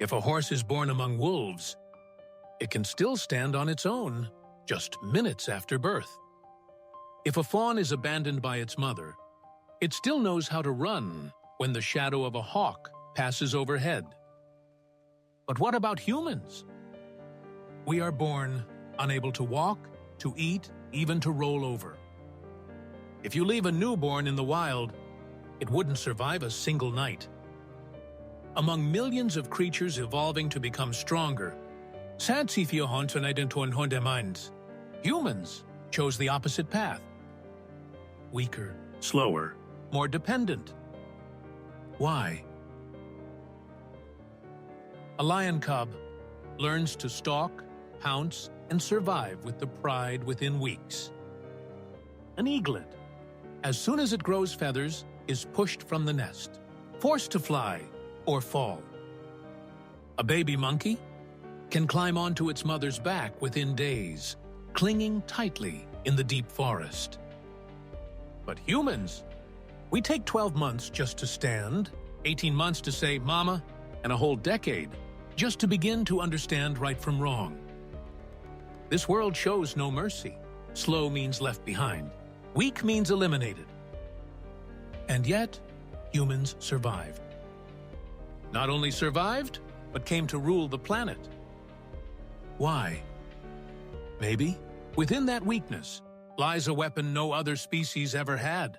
If a horse is born among wolves, it can still stand on its own just minutes after birth. If a fawn is abandoned by its mother, it still knows how to run when the shadow of a hawk passes overhead. But what about humans? We are born unable to walk, to eat, even to roll over. If you leave a newborn in the wild, it wouldn't survive a single night. Among millions of creatures evolving to become stronger, humans chose the opposite path. Weaker, slower, more dependent. Why? A lion cub learns to stalk, pounce, and survive with the pride within weeks. An eaglet, as soon as it grows feathers, is pushed from the nest, forced to fly or fall. A baby monkey can climb onto its mother's back within days, clinging tightly in the deep forest. But humans, we take 12 months just to stand, 18 months to say mama, and a whole decade just to begin to understand right from wrong. This world shows no mercy. Slow means left behind. Weak means eliminated. And yet, humans survived. Not only survived, but came to rule the planet. Why? Maybe, within that weakness, lies a weapon no other species ever had.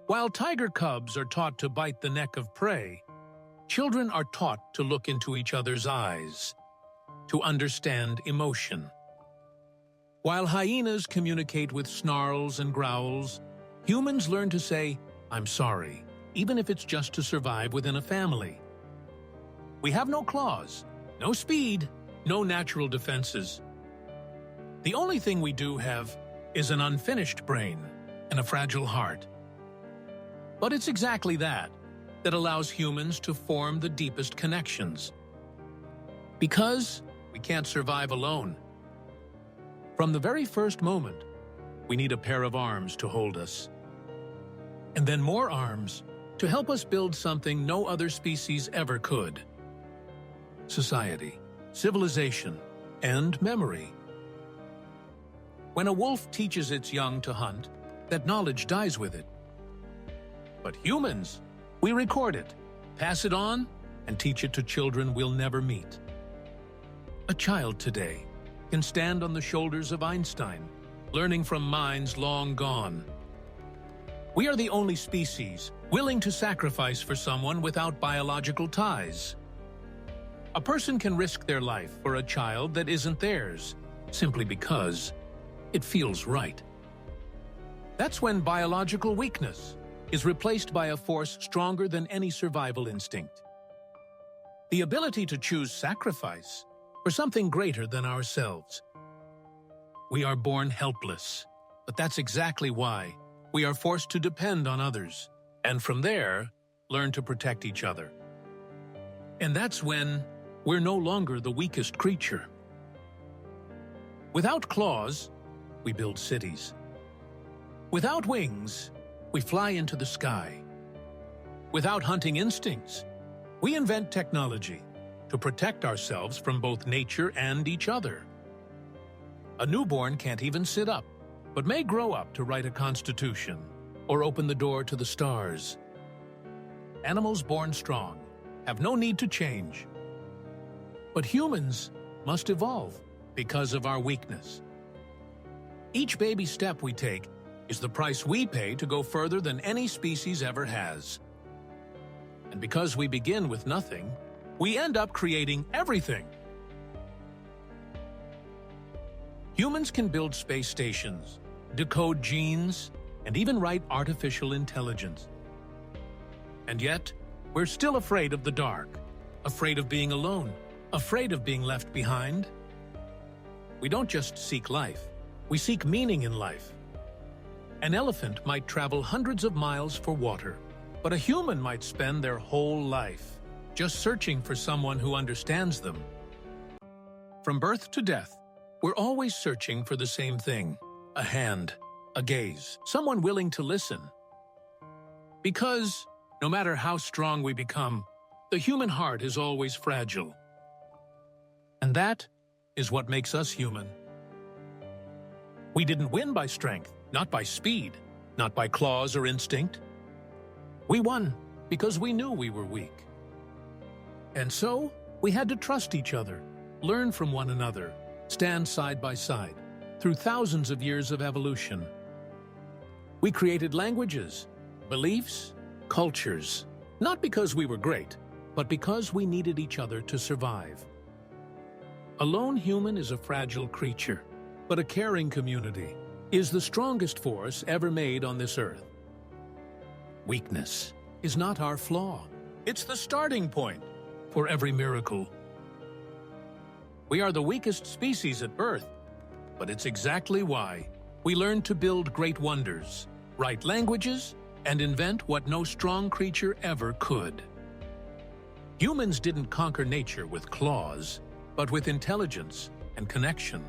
While tiger cubs are taught to bite the neck of prey, children are taught to look into each other's eyes, to understand emotion. While hyenas communicate with snarls and growls, humans learn to say, "I'm sorry," even if it's just to survive within a family. We have no claws, no speed, no natural defenses. The only thing we do have is an unfinished brain and a fragile heart. But it's exactly that allows humans to form the deepest connections. Because we can't survive alone. From the very first moment, we need a pair of arms to hold us. And then more arms to help us build something no other species ever could. Society, civilization, and memory. When a wolf teaches its young to hunt, that knowledge dies with it. But humans, we record it, pass it on, and teach it to children we'll never meet. A child today can stand on the shoulders of Einstein, learning from minds long gone. We are the only species willing to sacrifice for someone without biological ties. A person can risk their life for a child that isn't theirs, simply because it feels right. That's when biological weakness is replaced by a force stronger than any survival instinct. The ability to choose sacrifice for something greater than ourselves. We are born helpless, but that's exactly why we are forced to depend on others, and from there, learn to protect each other. And that's when we're no longer the weakest creature. Without claws, we build cities. Without wings, we fly into the sky. Without hunting instincts, we invent technology to protect ourselves from both nature and each other. A newborn can't even sit up, but may grow up to write a constitution or open the door to the stars. Animals born strong have no need to change. But humans must evolve because of our weakness. Each baby step we take is the price we pay to go further than any species ever has. And because we begin with nothing, we end up creating everything. Humans can build space stations, decode genes, and even write artificial intelligence. And yet, we're still afraid of the dark, afraid of being alone, afraid of being left behind. We don't just seek life, we seek meaning in life. An elephant might travel hundreds of miles for water, but a human might spend their whole life just searching for someone who understands them. From birth to death, we're always searching for the same thing: a hand, a gaze, someone willing to listen. Because no matter how strong we become, The human heart is always fragile. And that is what makes us human. We didn't win by strength, not by speed, not by claws or instinct. We won because we knew we were weak. And so, we had to trust each other, learn from one another, stand side by side, through thousands of years of evolution. We created languages, beliefs, cultures, not because we were great, but because we needed each other to survive. A lone human is a fragile creature, but a caring community is the strongest force ever made on this earth. Weakness is not our flaw. It's the starting point for every miracle. We are the weakest species at birth, but it's exactly why we learn to build great wonders, write languages, and invent what no strong creature ever could. Humans didn't conquer nature with claws, but with intelligence and connection.